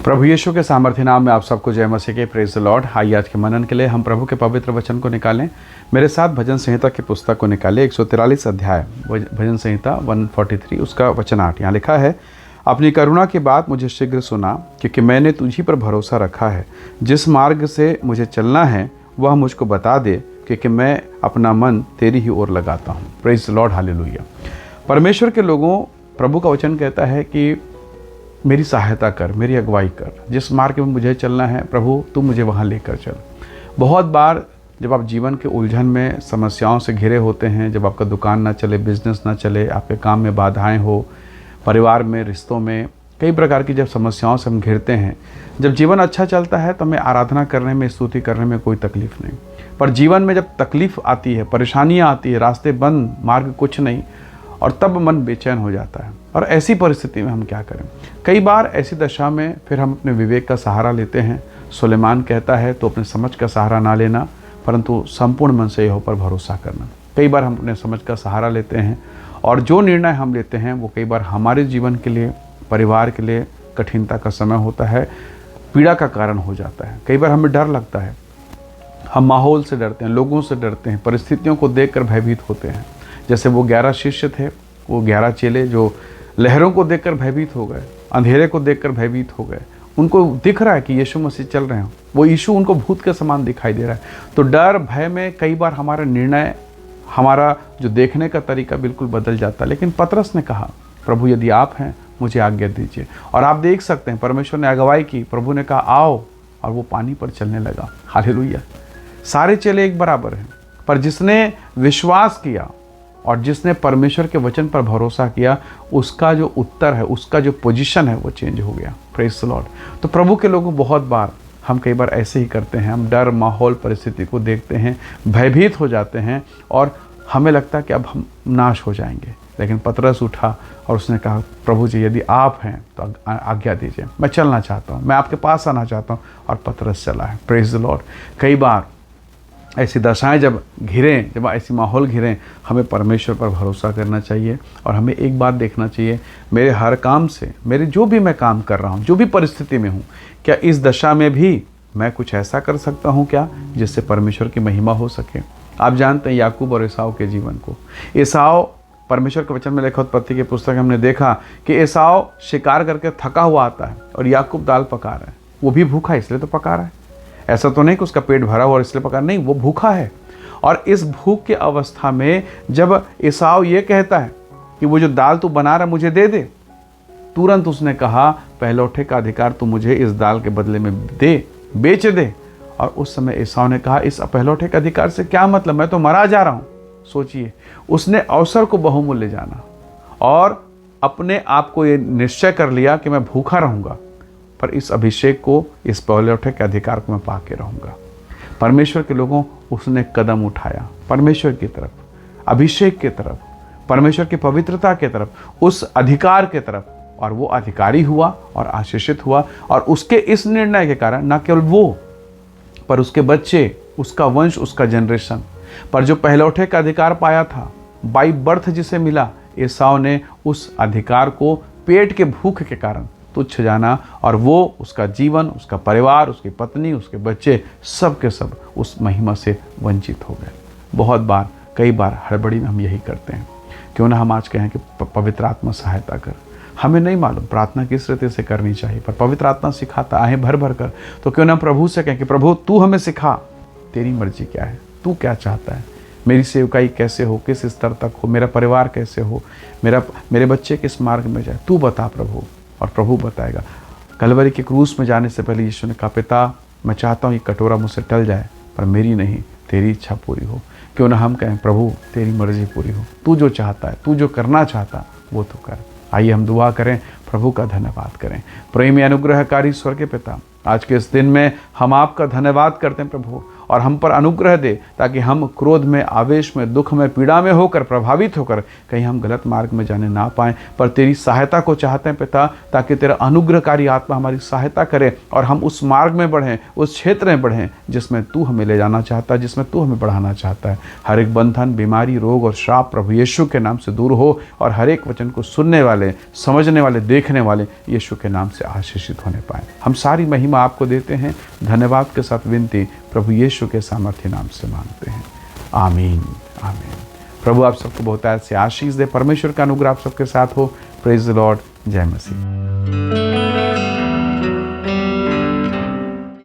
प्रभु यीशु के सामर्थ्य नाम में आप सबको जय मसीह के। Praise the Lord. आइए आज के मनन के लिए हम प्रभु के पवित्र वचन को निकालें। मेरे साथ भजन संहिता की पुस्तक को निकालें। 143 अध्याय भजन संहिता 143 उसका वचन 8। यहाँ लिखा है, अपनी करुणा की बात मुझे शीघ्र सुना, क्योंकि मैंने तुझी पर भरोसा रखा है। जिस मार्ग से मुझे चलना है वह मुझको बता दे, क्योंकि मैं अपना मन तेरी ही ओर लगाता हूँ। Praise the Lord, hallelujah. परमेश्वर के लोगों, प्रभु का वचन कहता है कि मेरी सहायता कर, मेरी अगुवाई कर, जिस मार्ग में मुझे चलना है प्रभु तू मुझे वहाँ लेकर चल। बहुत बार जब आप जीवन के उलझन में समस्याओं से घिरे होते हैं, जब आपका दुकान ना चले, बिजनेस ना चले, आपके काम में बाधाएं हो, परिवार में, रिश्तों में कई प्रकार की जब समस्याओं से हम घिरते हैं, जब जीवन अच्छा चलता है तो हमें आराधना करने में, स्तुति करने में कोई तकलीफ नहीं। पर जीवन में जब तकलीफ आती है, परेशानियाँ आती है, रास्ते बंद, मार्ग कुछ नहीं, और तब मन बेचैन हो जाता है। और ऐसी परिस्थिति में हम क्या करें? कई बार ऐसी दशा में फिर हम अपने विवेक का सहारा लेते हैं। सुलेमान कहता है, तो अपने समझ का सहारा ना लेना, परंतु संपूर्ण मन से यहोवा पर भरोसा करना। कई बार हम अपने समझ का सहारा लेते हैं और जो निर्णय हम लेते हैं वो कई बार हमारे जीवन के लिए, परिवार के लिए कठिनता का समय होता है, पीड़ा का कारण हो जाता है। कई बार हमें डर लगता है, हम माहौल से डरते हैं, लोगों से डरते हैं, परिस्थितियों को देखकर भयभीत होते हैं। जैसे वो 11 शिष्य थे, वो 11 चेले जो लहरों को देखकर भयभीत हो गए, अंधेरे को देखकर भयभीत हो गए। उनको दिख रहा है कि यीशु मसीह चल रहे हैं, वो यीशु उनको भूत के समान दिखाई दे रहा है। तो डर, भय में कई बार हमारा निर्णय, हमारा जो देखने का तरीका बिल्कुल बदल जाता है। लेकिन पतरस ने कहा, प्रभु यदि आप हैं मुझे आज्ञा दीजिए। और आप देख सकते हैं परमेश्वर ने अगुवाई की, प्रभु ने कहा आओ, और वो पानी पर चलने लगा। हालेलुया। सारे चेले एक बराबर हैं, पर जिसने विश्वास किया और जिसने परमेश्वर के वचन पर भरोसा किया, उसका जो उत्तर है, उसका जो पोजीशन है वो चेंज हो गया। Praise the Lord. तो प्रभु के लोगों, बहुत बार हम कई बार ऐसे ही करते हैं। हम डर, माहौल, परिस्थिति को देखते हैं, भयभीत हो जाते हैं और हमें लगता है कि अब हम नाश हो जाएंगे। लेकिन पतरस उठा और उसने कहा, प्रभु जी यदि आप हैं तो आज्ञा दीजिए, मैं चलना चाहता हूँ, मैं आपके पास आना चाहता हूँ। और पतरस चला है। Praise the Lord. कई बार ऐसी दशाएं जब घिरें, जब ऐसी माहौल घिरें, हमें परमेश्वर पर भरोसा करना चाहिए। और हमें एक बात देखना चाहिए, मेरे हर काम से, मेरे जो भी मैं काम कर रहा हूँ, जो भी परिस्थिति में हूँ, क्या इस दशा में भी मैं कुछ ऐसा कर सकता हूँ क्या जिससे परमेश्वर की महिमा हो सके। आप जानते हैं याकूब और एसाव के जीवन को। एसाव, परमेश्वर के वचन में लिखा, उत्पत्ति की पुस्तक हमने देखा कि एसाव शिकार करके थका हुआ आता है और याकूब दाल पका रहा है। वो भी भूखा इसलिए तो पका रहा है, ऐसा तो नहीं कि उसका पेट भरा हुआ और इसलिए पका, नहीं, वो भूखा है। और इस भूख की अवस्था में जब एसाव ये कहता है कि वो जो दाल तू बना रहा मुझे दे दे, तुरंत उसने कहा, पहलौठे का अधिकार तू मुझे इस दाल के बदले में दे, बेच दे। और उस समय एसाव ने कहा, इस पहलौठे के अधिकार से क्या मतलब, मैं तो मरा जा रहा हूँ। सोचिए, उसने अवसर को बहुमूल्य जाना और अपने आप को ये निश्चय कर लिया कि मैं भूखा रहूँगा, पर इस अभिषेक को, इस पहलौठे के अधिकार को मैं पा के रहूँगा। परमेश्वर के लोगों, उसने कदम उठाया परमेश्वर की तरफ, अभिषेक की तरफ, परमेश्वर की पवित्रता की तरफ, उस अधिकार की तरफ, और वो अधिकारी हुआ और आशीषित हुआ। और उसके इस निर्णय के कारण न केवल वो, पर उसके बच्चे, उसका वंश, उसका जनरेशन, पर जो पहलौठे का अधिकार पाया था, बाई बर्थ जिसे मिला, एसाव ने उस अधिकार को पेट के भूख के कारण तुच्छ जाना। और वो, उसका जीवन, उसका परिवार, उसकी पत्नी, उसके बच्चे, सब के सब उस महिमा से वंचित हो गए। बहुत बार, कई बार हड़बड़ी में हम यही करते हैं। क्यों ना हम आज कहें कि पवित्र आत्मा सहायता कर। हमें नहीं मालूम प्रार्थना किस रीति से करनी चाहिए, पर पवित्र आत्मा सिखाता आहें भर भर कर। तो क्यों ना प्रभु से कहें कि प्रभु तू हमें सिखा, तेरी मर्जी क्या है, तू क्या चाहता है, मेरी सेवकाई कैसे हो, किस स्तर तक हो, मेरा परिवार कैसे हो, मेरे बच्चे किस मार्ग में जाए, तू बता प्रभु। और प्रभु बताएगा। कलवरी के क्रूस में जाने से पहले यीशु ने कहा, पिता मैं चाहता हूँ ये कटोरा मुझसे टल जाए, पर मेरी नहीं, तेरी इच्छा पूरी हो। क्यों ना हम कहें, प्रभु तेरी मर्जी पूरी हो, तू जो चाहता है, तू जो करना चाहता वो तो कर। आइए हम दुआ करें, प्रभु का धन्यवाद करें। प्रेमी अनुग्रहकारी स्वर्ग के पिता, आज के इस दिन में हम आपका धन्यवाद करते हैं प्रभु, और हम पर अनुग्रह दे, ताकि हम क्रोध में, आवेश में, दुख में, पीड़ा में होकर, प्रभावित होकर कहीं हम गलत मार्ग में जाने ना पाएं, पर तेरी सहायता को चाहते हैं पिता, ताकि तेरा अनुग्रहकारी आत्मा हमारी सहायता करे और हम उस मार्ग में बढ़ें, उस क्षेत्र में बढ़ें जिसमें तू हमें ले जाना चाहता है, जिसमें तू हमें बढ़ाना चाहता है। हर एक बंधन, बीमारी, रोग और श्राप प्रभु यीशु के नाम से दूर हो और हर एक वचन को सुनने वाले, समझने वाले, देखने वाले यीशु के नाम से आशीषित होने पाए। हम सारी महिमा आपको देते हैं, धन्यवाद के साथ विनती प्रभु यीशु के सामर्थ्य नाम से मांगते हैं, आमीन, आमीन। प्रभु आप सबको बहुत ऐसे आशीष दे, परमेश्वर का अनुग्रह आप सबके साथ हो। प्रेज द लॉर्ड, जय मसीह।